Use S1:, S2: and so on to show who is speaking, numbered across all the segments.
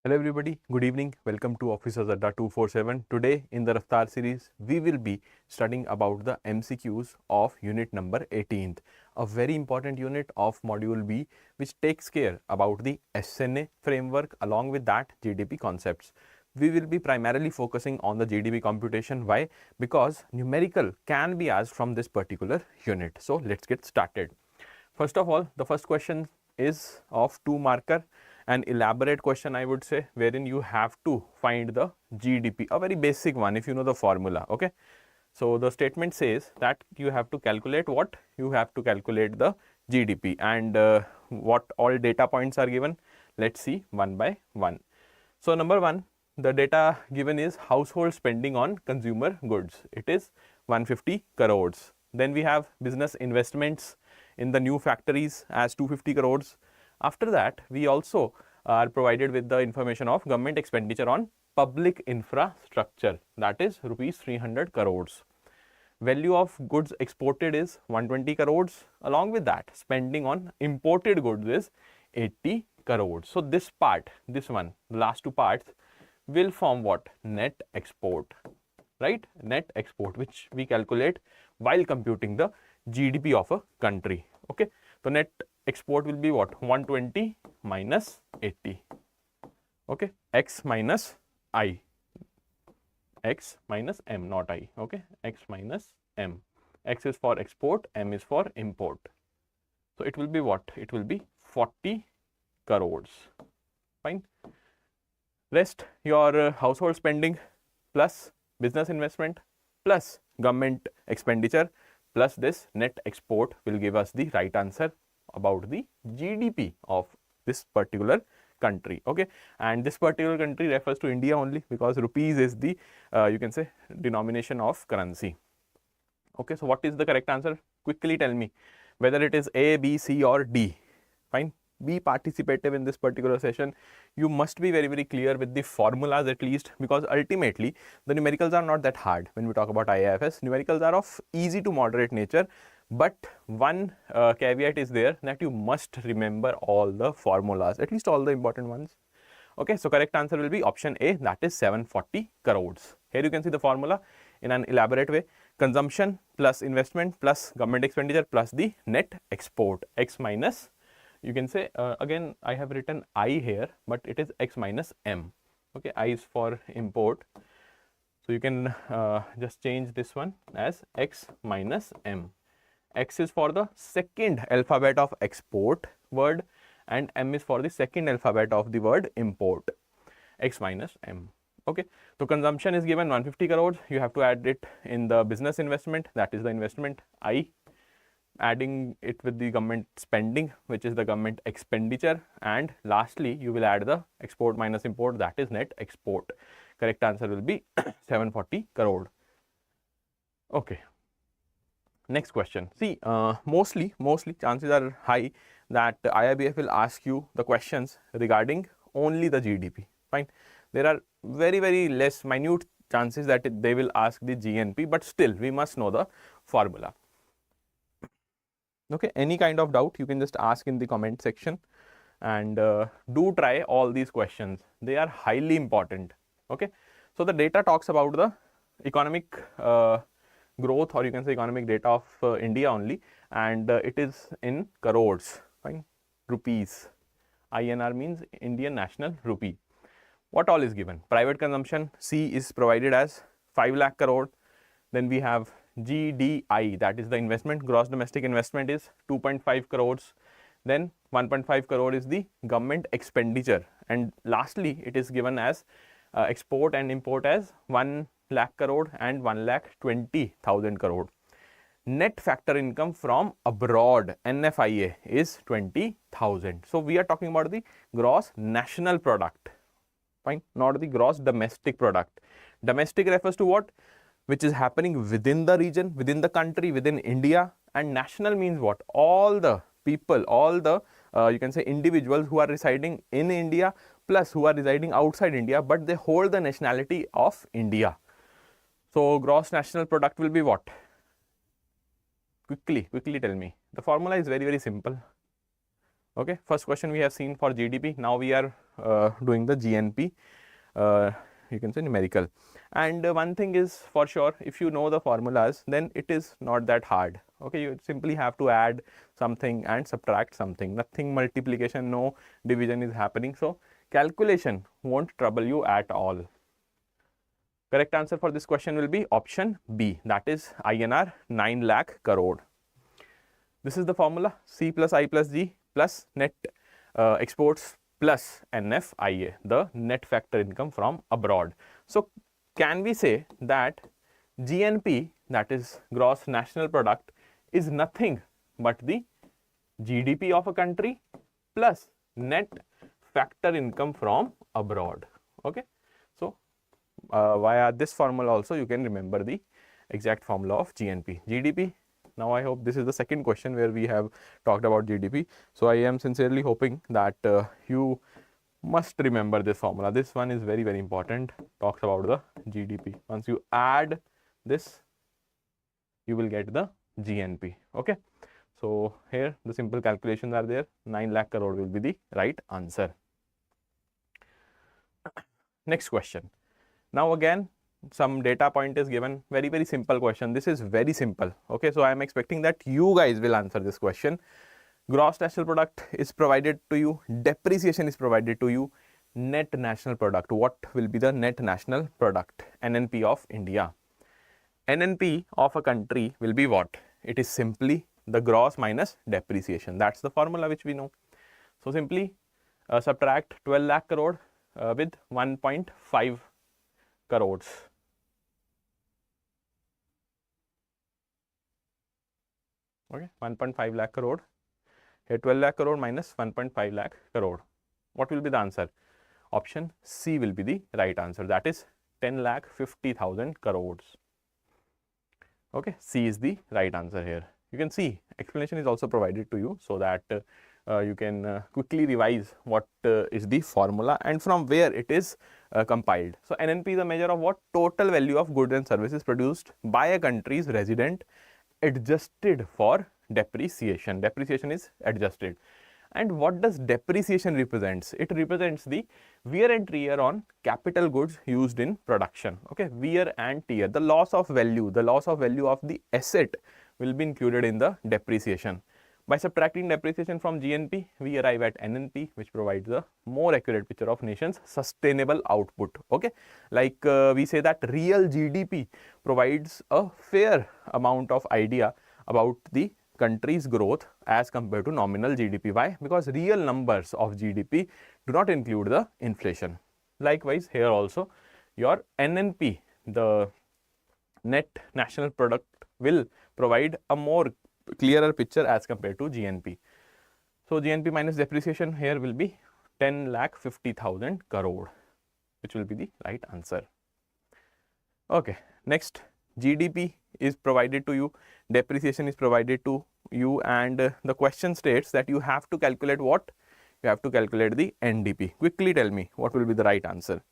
S1: Hello everybody, good evening. Welcome to Officers Adda 247. Today in the RAFTAAR series, we will be studying about the MCQs of unit number 18th, a very important unit of module B which takes care about the SNA framework along with that GDP concepts. We will be primarily focusing on the GDP computation. Why? Because numerical can be asked from this particular unit. So let's get started. First of all, the first question is of 2 marker, an elaborate question I would say, wherein you have to find the GDP, a very basic one if you know the formula. Okay, so the statement says that you have to calculate what? You have to calculate the GDP, and what all data points are given. Let's see one by one. So number 1, the data given is household spending on consumer goods. It is 150 crores. Then we have business investments in the new factories as 250 crores. After that, we also are provided with the information of government expenditure on public infrastructure, that is rupees 300 crores. Value of goods exported is 120 crores. Along with that, spending on imported goods is 80 crores. So this part, this one, the last 2 parts will form what? Net export, right? Net export, which we calculate while computing the GDP of a country. Okay, so net export will be what? 120 minus 80. Okay, x minus I, x minus m, not I. Okay, x minus m. X is for export, m is for import. So it will be what? It will be 40 crores. Fine. Rest your household spending plus business investment plus government expenditure plus this net export will give us the right answer about the GDP of this particular country. Okay, and this particular country refers to India only because rupees is the you can say denomination of currency. Okay, so what is the correct answer? Quickly tell me whether it is A, B, C or D. Fine, be participative in this particular session. You must be very clear with the formulas at least, because ultimately the numericals are not that hard. When we talk about IFS, numericals are of easy to moderate nature, but one caveat is there, that you must remember all the formulas, at least all the important ones. Okay, so correct answer will be option A, that is 740 crores. Here you can see the formula in an elaborate way: consumption plus investment plus government expenditure plus the net export, x minus, you can say again I have written I here, but it is x minus m. Okay, I is for import, so you can just change this one as x minus m. X is for the second alphabet of export word and m is for the second alphabet of the word import, x minus m. Okay, so consumption is given 150 crores. You have to add it in the business investment, that is the investment I, adding it with the government spending, which is the government expenditure, and lastly you will add the export minus import, that is net export. Correct answer will be 740 crore. Okay, next question. See, mostly chances are high that IIBF will ask you the questions regarding only the GDP. Fine, there are very less minute chances that they will ask the GNP, but still we must know the formula. Okay, any kind of doubt you can just ask in the comment section, and do try all these questions, they are highly important. Okay, so the data talks about the economic growth, or you can say economic data of India only, and it is in crores. Fine, rupees, INR means Indian National Rupee. What all is given? Private consumption, C, is provided as 5 lakh crore. Then we have GDI, that is the investment, gross domestic investment is 2.5 crores. Then 1.5 crore is the government expenditure, and lastly it is given as export and import as 1 lakh crore and 1,20,000 crore. Net factor income from abroad, NFIA, is 20,000. So we are talking about the gross national product. Fine, not the gross domestic product. Domestic refers to what? Which is happening within the region, within the country, within India, and national means what? All the people, all the you can say individuals who are residing in India plus who are residing outside India, but they hold the nationality of India. So gross national product will be what? Quickly tell me. The formula is very simple. Okay, first question we have seen for GDP. Now we are doing the GNP, you can say numerical. And one thing is for sure, if you know the formulas, then it is not that hard. Okay, you simply have to add something and subtract something. Nothing multiplication, no division is happening. So calculation won't trouble you at all. Correct answer for this question will be option B, that is INR 9 lakh crore. This is the formula, C plus I plus G plus net exports plus NFIA, the net factor income from abroad. So can we say that GNP, that is gross national product, is nothing but the GDP of a country plus net factor income from abroad. Okay, so via this formula also you can remember the exact formula of GNP. GDP. Now I hope this is the second question where we have talked about GDP. So I am sincerely hoping that you must remember this formula. This one is very, very important. Talks about the GDP. Once you add this, you will get the GNP. Okay. So here the simple calculations are there. 9 lakh crore will be the right answer. Next question. Now again, some data point is given. Very, very simple question. This is very simple. Okay. So I am expecting that you guys will answer this question. Gross national product is provided to you, depreciation is provided to you, net national product. What will be the net national product? NNP of India. NNP of a country will be what? It is simply the gross minus depreciation. That's the formula which we know. So simply subtract 12 lakh crore with 1.5 crores. Okay, 1.5 lakh crore. Here 12 lakh crore minus 1.5 lakh crore. What will be the answer? Option C will be the right answer. That is 10 lakh 50,000 crores. Okay, C is the right answer here. You can see explanation is also provided to you so that you can quickly revise what is the formula and from where it is compiled. So NNP is a measure of what? Total value of goods and services produced by a country's resident adjusted for depreciation. Depreciation is adjusted. And what does depreciation represents? It represents the wear and tear on capital goods used in production. Okay, wear and tear, the loss of value of the asset will be included in the depreciation. By subtracting depreciation from GNP, we arrive at NNP, which provides a more accurate picture of nation's sustainable output. Okay, like we say that real GDP provides a fair amount of idea about the country's growth as compared to nominal GDP. Why? Because real numbers of GDP do not include the inflation. Likewise, here also your NNP, the net national product, will provide a more clearer picture as compared to GNP. So GNP minus depreciation here will be 10 lakh 50,000 crore, which will be the right answer. Okay, next, GDP is provided to you, depreciation is provided to you, and the question states that you have to calculate what? You have to calculate the NDP. Quickly tell me what will be the right answer.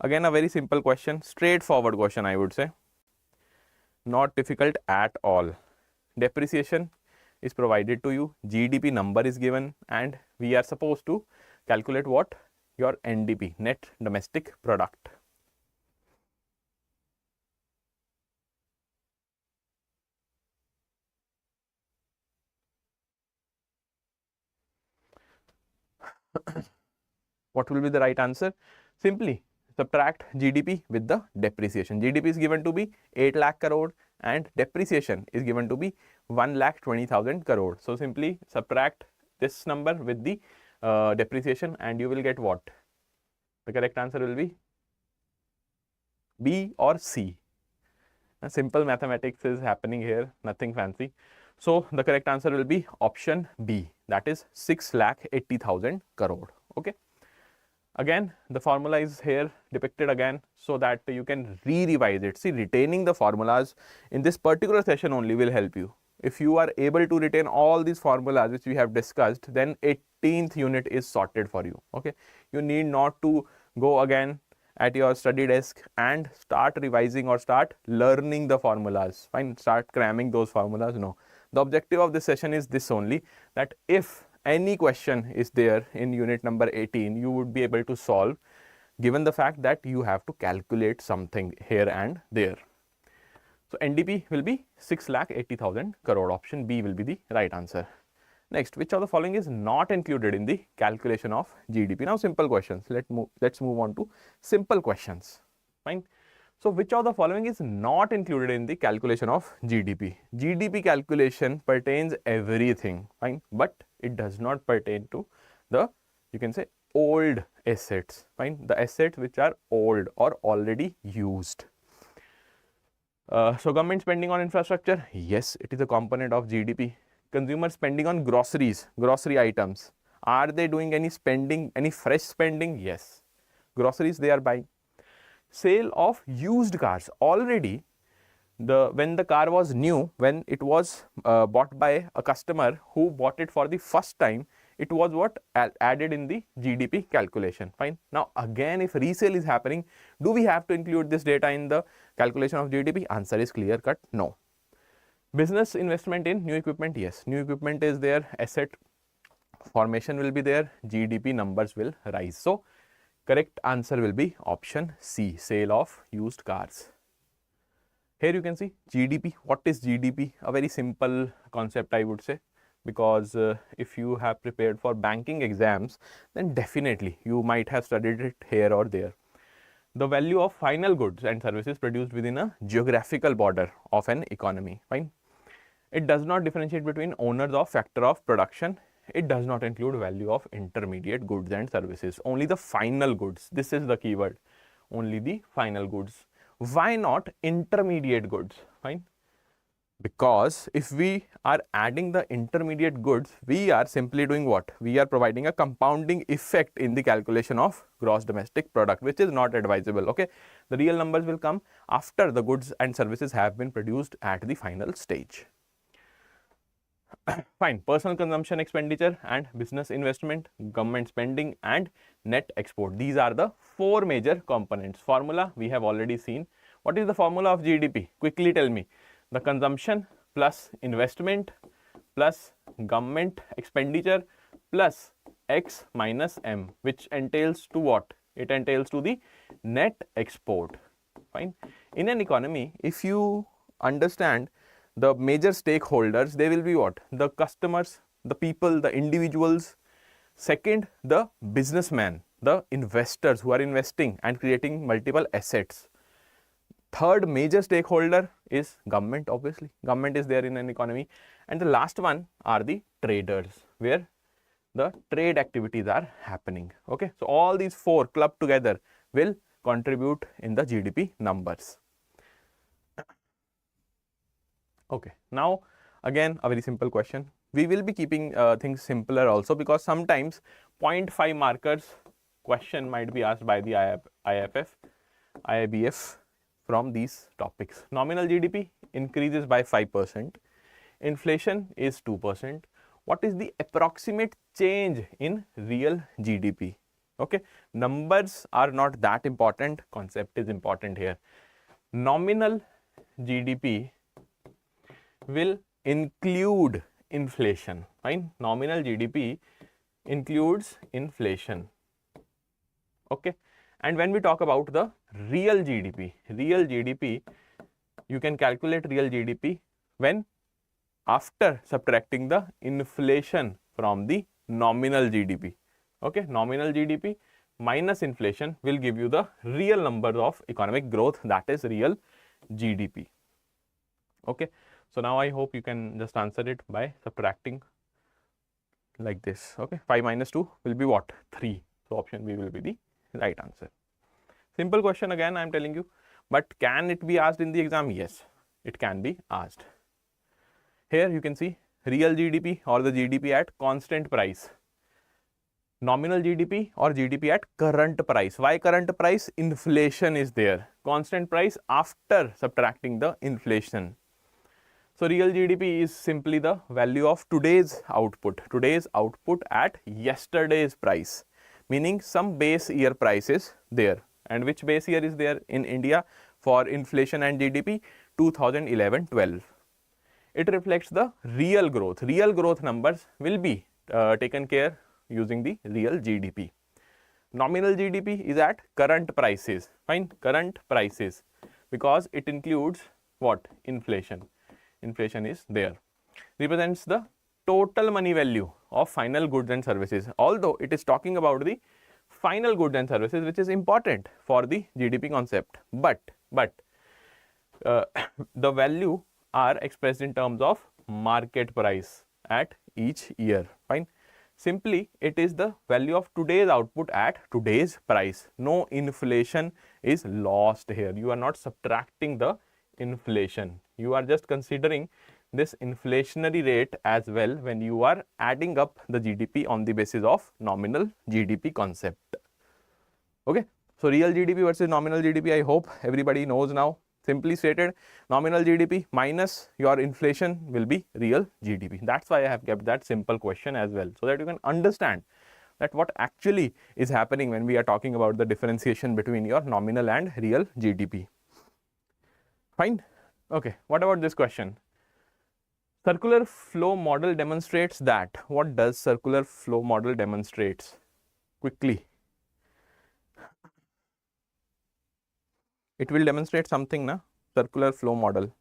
S1: Again, a very simple question, straightforward question, I would say. Not difficult at all. Depreciation is provided to you, GDP number is given, and we are supposed to calculate what? Your NDP, net domestic product. What will be the right answer? Simply subtract GDP with the depreciation. GDP is given to be 8 lakh crore and depreciation is given to be 1,20,000 crore. So simply subtract this number with the depreciation and you will get what? The correct answer will be B or C. A simple mathematics is happening here, nothing fancy. So the correct answer will be option B, that is 6,80,000 crore. Okay. Again, the formula is here depicted again so that you can re-revise it. See, retaining the formulas in this particular session only will help you. If you are able to retain all these formulas which we have discussed, then 18th unit is sorted for you. Okay, you need not to go again at your study desk and start revising or start learning the formulas. Fine, start cramming those formulas. No, the objective of this session is this only, that if any question is there in unit number 18, you would be able to solve, given the fact that you have to calculate something here and there. So NDP will be 6,80,000 crore. Option B will be the right answer. Next, which of the following is not included in the calculation of GDP? Now, simple questions. Let's move on to simple questions. Fine. So, which of the following is not included in the calculation of GDP? GDP calculation pertains everything, fine, but it does not pertain to the, you can say, old assets, fine, the assets which are old or already used. So, government spending on infrastructure, yes, it is a component of GDP. Consumer spending on groceries, grocery items, are they doing any spending, any fresh spending? Yes, groceries they are buying. Sale of used cars, already when the car was new, when it was bought by a customer who bought it for the first time, it was what added in the GDP calculation, fine. Now again, if resale is happening, do we have to include this data in the calculation of GDP? Answer is clear cut, no. Business investment in new equipment, yes, new equipment is there, asset formation will be there, GDP numbers will rise. So correct answer will be option C, sale of used cars. Here you can see GDP. What is GDP? A very simple concept, I would say, because if you have prepared for banking exams, then definitely you might have studied it here or there. The value of final goods and services produced within a geographical border of an economy, fine. It does not differentiate between owners of factor of production. It does not include value of intermediate goods and services, only the final goods. This is the keyword, only the final goods. Why not intermediate goods? Fine, because if we are adding the intermediate goods, we are simply doing what? We are providing a compounding effect in the calculation of gross domestic product, which is not advisable. Okay, the real numbers will come after the goods and services have been produced at the final stage. Fine, personal consumption expenditure and business investment, government spending and net export. These are the four major components. Formula we have already seen. What is the formula of GDP? Quickly tell me. The consumption plus investment plus government expenditure plus X minus M, which entails to what? It entails to the net export. Fine. In an economy, if you understand the major stakeholders, they will be what? The customers, the people, the individuals. Second, the businessman, the investors who are investing and creating multiple assets. Third major stakeholder is government, obviously. Government is there in an economy. And the last one are the traders, where the trade activities are happening. Okay, so all these four clubbed together will contribute in the GDP numbers. Okay, now again a very simple question. We will be keeping things simpler also, because sometimes 0.5 markers question might be asked by the IIBF from these topics. Nominal GDP increases by 5%, inflation is 2%. What is the approximate change in real GDP? Okay, numbers are not that important, concept is important here. Nominal GDP will include inflation, fine. Nominal GDP includes inflation. Okay, and when we talk about the real GDP, you can calculate real GDP when after subtracting the inflation from the nominal GDP. Okay, nominal GDP minus inflation will give you the real number of economic growth, that is real GDP. Okay, so now I hope you can just answer it by subtracting like this. Okay, 5 minus 2 will be what? 3. So option B will be the right answer. Simple question again, I am telling you, but can it be asked in the exam? Yes, it can be asked. Here you can see real GDP or the GDP at constant price, nominal GDP or GDP at current price. Why current price? Inflation is there. Constant price after subtracting the inflation. So real GDP is simply the value of today's output at yesterday's price, meaning some base year price is there. And which base year is there in India for inflation and GDP? 2011-12. It reflects the real growth. Real growth numbers will be taken care using the real GDP. Nominal GDP is at current prices, fine, current prices, because it includes what? Inflation. Inflation is there. Represents the total money value of final goods and services, although it is talking about the final goods and services, which is important for the GDP concept, but the value are expressed in terms of market price at each year, fine. Simply it is the value of today's output at today's price. No inflation is lost here. You are not subtracting the inflation. You are just considering this inflationary rate as well when you are adding up the GDP on the basis of nominal GDP concept. Okay. So real GDP versus nominal GDP, I hope everybody knows now. Simply stated, nominal GDP minus your inflation will be real GDP. That's why I have kept that simple question as well, so that you can understand that what actually is happening when we are talking about the differentiation between your nominal and real GDP. Fine. Okay. What about this question? Circular flow model demonstrates that. What does circular flow model demonstrates? Quickly. It will demonstrate something, na? Circular flow model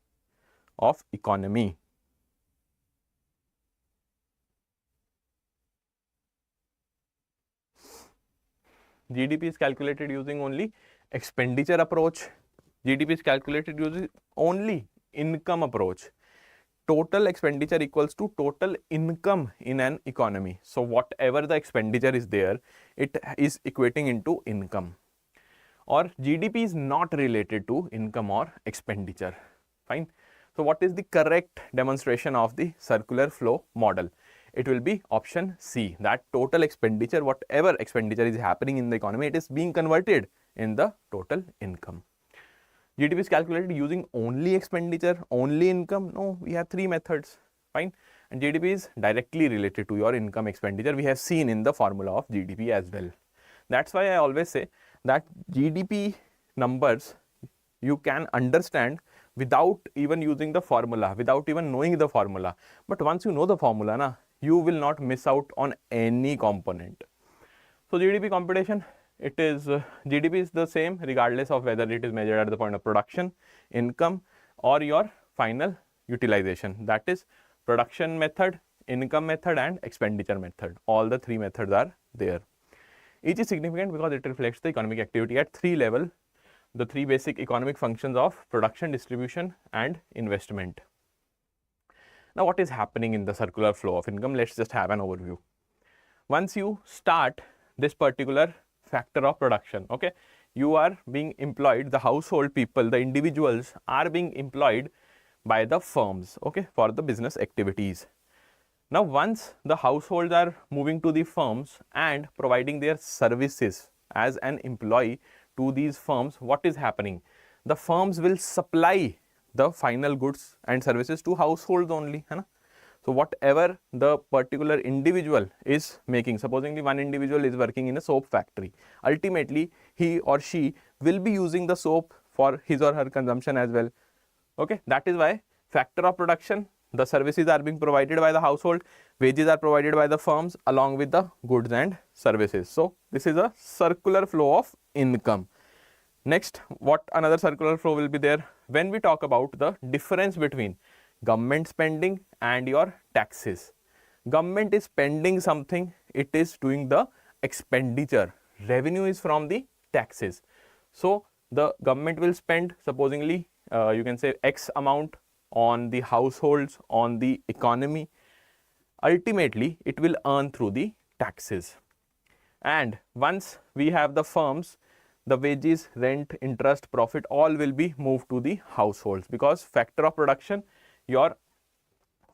S1: of economy. GDP is calculated using only expenditure approach. GDP is calculated using only income approach. Total expenditure equals to total income in an economy. So whatever the expenditure is there, it is equating into income. Or GDP is not related to income or expenditure, fine. So what is the correct demonstration of the circular flow model? It will be option C, that total expenditure, whatever expenditure is happening in the economy, it is being converted in the total income. GDP is calculated using only expenditure, only income. No, we have three methods, fine. And GDP is directly related to your income expenditure. We have seen in the formula of GDP as well. That's why I always say that GDP numbers you can understand without even using the formula, without even knowing the formula. But once you know the formula, na, you will not miss out on any component. So GDP computation, it is GDP is the same regardless of whether it is measured at the point of production, income, or your final utilization. That is production method, income method, and expenditure method. All the three methods are there. Each is significant because it reflects the economic activity at three levels, the three basic economic functions of production, distribution, and investment. Now, what is happening in the circular flow of income? Let's just have an overview. Once you start this particular factor of production, okay, you are being employed, the household people, the individuals are being employed by the firms, okay, for the business activities. Now, once the households are moving to the firms and providing their services as an employee to these firms, what is happening? The firms will supply the final goods and services to households only. Hai na? So, whatever the particular individual is making, supposing one individual is working in a soap factory, ultimately he or she will be using the soap for his or her consumption as well. Okay, that is why factor of production, the services are being provided by the household, wages are provided by the firms along with the goods and services. So, this is a circular flow of income. Next, what another circular flow will be there? When we talk about the difference between government spending and your taxes. Government is spending something, it is doing the expenditure. Revenue is from the taxes. So, the government will spend supposingly you can say X amount on the households, on the economy. Ultimately, it will earn through the taxes. And once we have the firms, the wages, rent, interest, profit, all will be moved to the households, because factor of production, your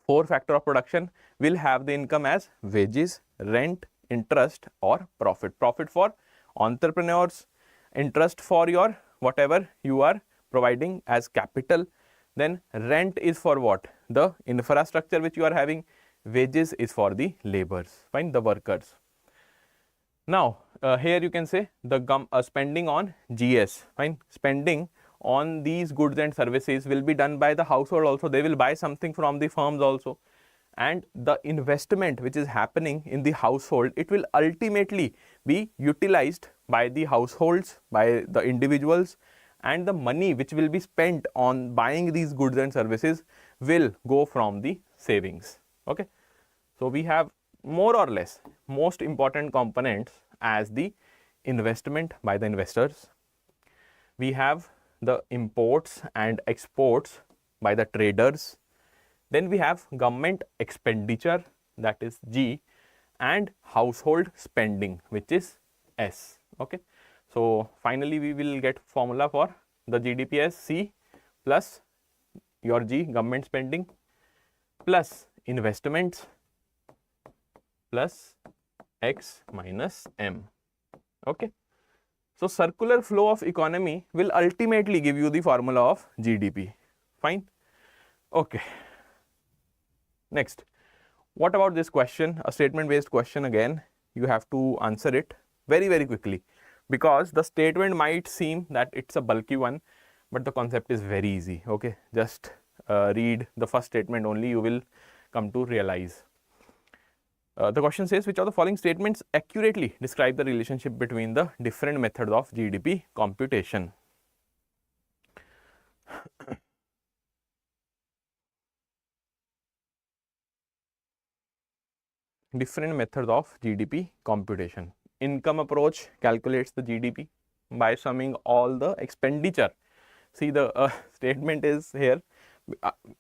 S1: 4 factor of production will have the income as wages, rent, interest or profit. Profit for entrepreneurs, interest for your whatever you are providing as capital. Then rent is for what? The infrastructure which you are having. Wages is for the laborers, fine, the workers. Now, here you can say the spending on GS, fine, spending on these goods and services will be done by the household also. They will buy something from the firms also. and the investment which is happening in the household, it will ultimately be utilized by the households, by the individuals, and the money which will be spent on buying these goods and services will go from the savings. Okay, so we have more or less most important components as the investment by the investors. We have the imports and exports by the traders. Then we have government expenditure, that is G, and household spending, which is S. Okay, so finally we will get formula for the GDP as C plus your G, government spending, plus investments, plus X minus M. Okay, so circular flow of economy will ultimately give you the formula of GDP. Fine. Okay. Next, what about this question? A statement based question again. You have to answer it very quickly, because the statement might seem that it's a bulky one, but the concept is very easy. Okay, just read the first statement only, you will come to realize. The question says, which of the following statements accurately describe the relationship between the different methods of GDP computation? Different methods of GDP computation. Income approach calculates the GDP by summing all the expenditure. See, the statement is here.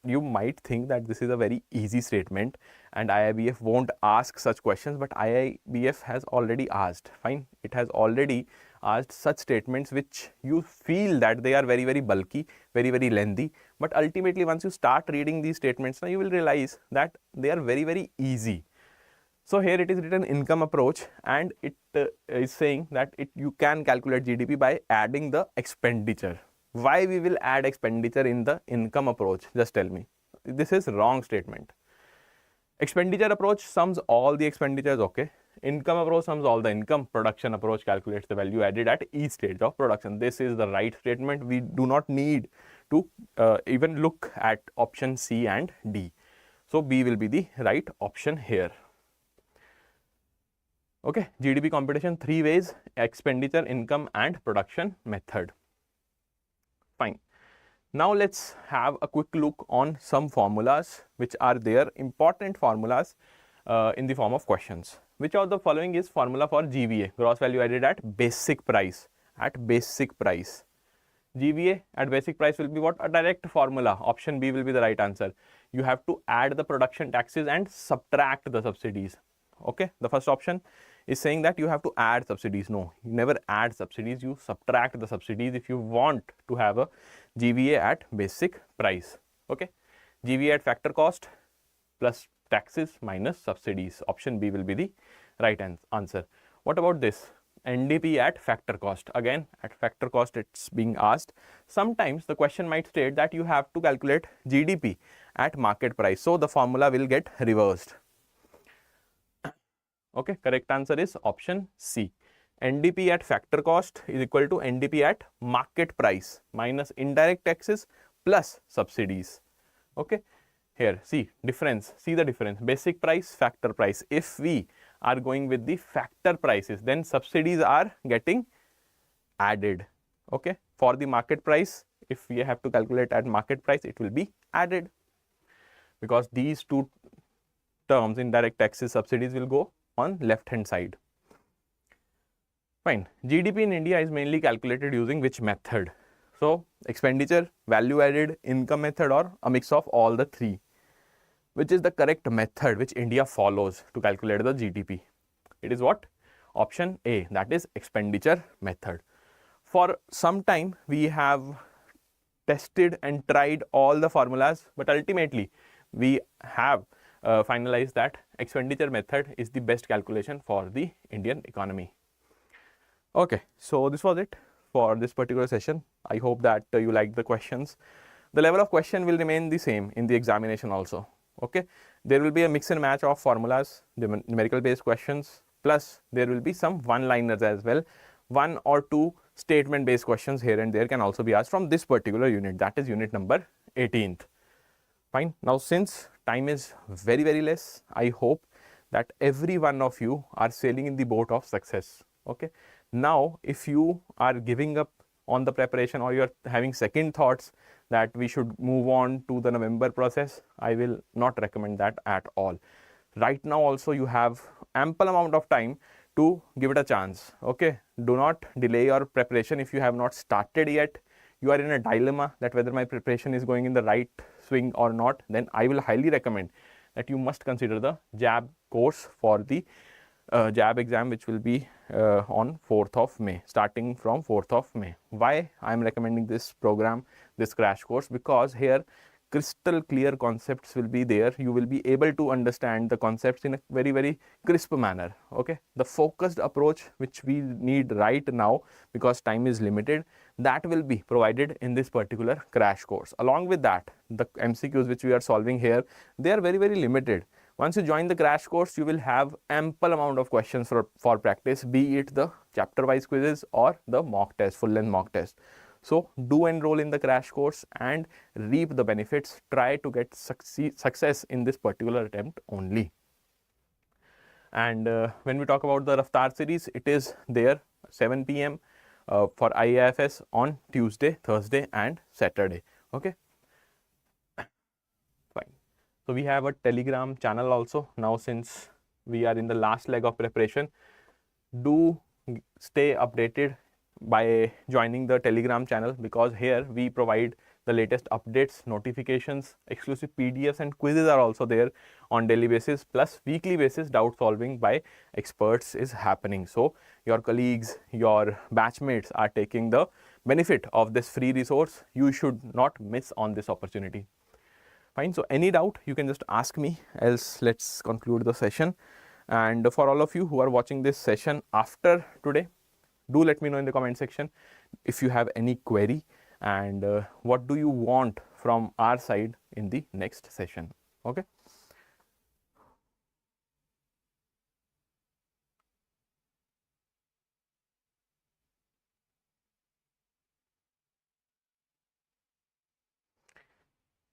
S1: You might think that this is a very easy statement and IIBF won't ask such questions, but IIBF has already asked. Fine, it has already asked such statements which you feel that they are very bulky, very lengthy, but ultimately once you start reading these statements, now you will realize that they are very easy. So here it is written income approach, and it is saying that you can calculate GDP by adding the expenditure. Why we will add expenditure in the income approach? Just tell me. This is wrong statement. Expenditure approach sums all the expenditures, okay. Income approach sums all the income. Production approach calculates the value added at each stage of production. This is the right statement. We do not need to even look at option C and D. So B will be the right option here. Okay, GDP computation, 3 ways: expenditure, income, and production method. Fine. Now let's have a quick look on some formulas which are there, important formulas in the form of questions. Which of the following is formula for GVA, gross value added at basic price? At basic price. GVA at basic price will be what? A direct formula. Option B will be the right answer. You have to add the production taxes and subtract the subsidies. Okay, the first option is saying that you have to add subsidies. No, you never add subsidies, you subtract the subsidies if you want to have a GVA at basic price. Okay, GVA at factor cost plus taxes minus subsidies. Option B will be the right answer. What about this? NDP at factor cost. Again, at factor cost it's being asked. Sometimes the question might state that you have to calculate GDP at market price. So the formula will get reversed. Okay, correct answer is option C. NDP at factor cost is equal to NDP at market price minus indirect taxes plus subsidies. Okay, here see difference, see the difference, basic price, factor price. If we are going with the factor prices, then subsidies are getting added. Okay, for the market price, if we have to calculate at market price, it will be added, because these two terms, indirect taxes, subsidies, will go on left hand side. Fine. GDP in India is mainly calculated using which method? So expenditure, value added, income method, or a mix of all the three. Which is the correct method which India follows to calculate the GDP? It is what? Option A, that is expenditure method. For some time we have tested and tried all the formulas, but ultimately we have finalized that expenditure method is the best calculation for the Indian economy. Okay, so this was it for this particular session. I hope that you liked the questions. The level of question will remain the same in the examination also. Okay, there will be a mix and match of formulas, the numerical based questions, plus there will be some one-liners as well. 1 or 2 statement based questions here and there can also be asked from this particular unit, that is unit number 18th. Fine. Now, since time is very less, I hope that every one of you are sailing in the boat of success. Okay. Now, if you are giving up on the preparation or you are having second thoughts that we should move on to the November process, I will not recommend that at all. Right now also you have ample amount of time to give it a chance. Okay. Do not delay your preparation. If you have not started yet, you are in a dilemma that whether my preparation is going in the right swing or not, then I will highly recommend that you must consider the JAIIB course for the JAIIB exam, which will be on 4th of May, starting from 4th of May. Why I am recommending this program, this crash course? Because here crystal clear concepts will be there. You will be able to understand the concepts in a very crisp manner. Okay, the focused approach which we need right now, because time is limited, that will be provided in this particular crash course. Along with that, the MCQs which we are solving here, they are very limited. Once you join the crash course, you will have ample amount of questions for practice, be it the chapter wise quizzes or the mock test, full length mock test. So do enroll in the crash course and reap the benefits. Try to get success in this particular attempt only. And when we talk about the RAFTAAR series, it is there 7 p.m. For IE IFS on Tuesday, Thursday and Saturday. Okay. Fine. So we have a Telegram channel also now, since we are in the last leg of preparation. Do stay updated by joining the Telegram channel, because here we provide the latest updates, notifications, exclusive PDFs and quizzes are also there on daily basis, plus weekly basis doubt solving by experts is happening. So your colleagues, your batchmates are taking the benefit of this free resource. You should not miss on this opportunity. Fine. So any doubt you can just ask me, else let's conclude the session. And for all of you who are watching this session after today, do let me know in the comment section if you have any query and what do you want from our side in the next session. Okay.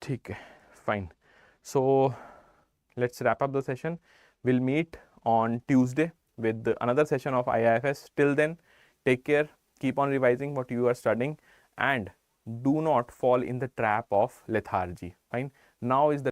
S1: Okay, fine. So let's wrap up the session. We'll meet on Tuesday with another session of IE IFS. Till then, take care, keep on revising what you are studying and do not fall in the trap of lethargy. Fine. Now is the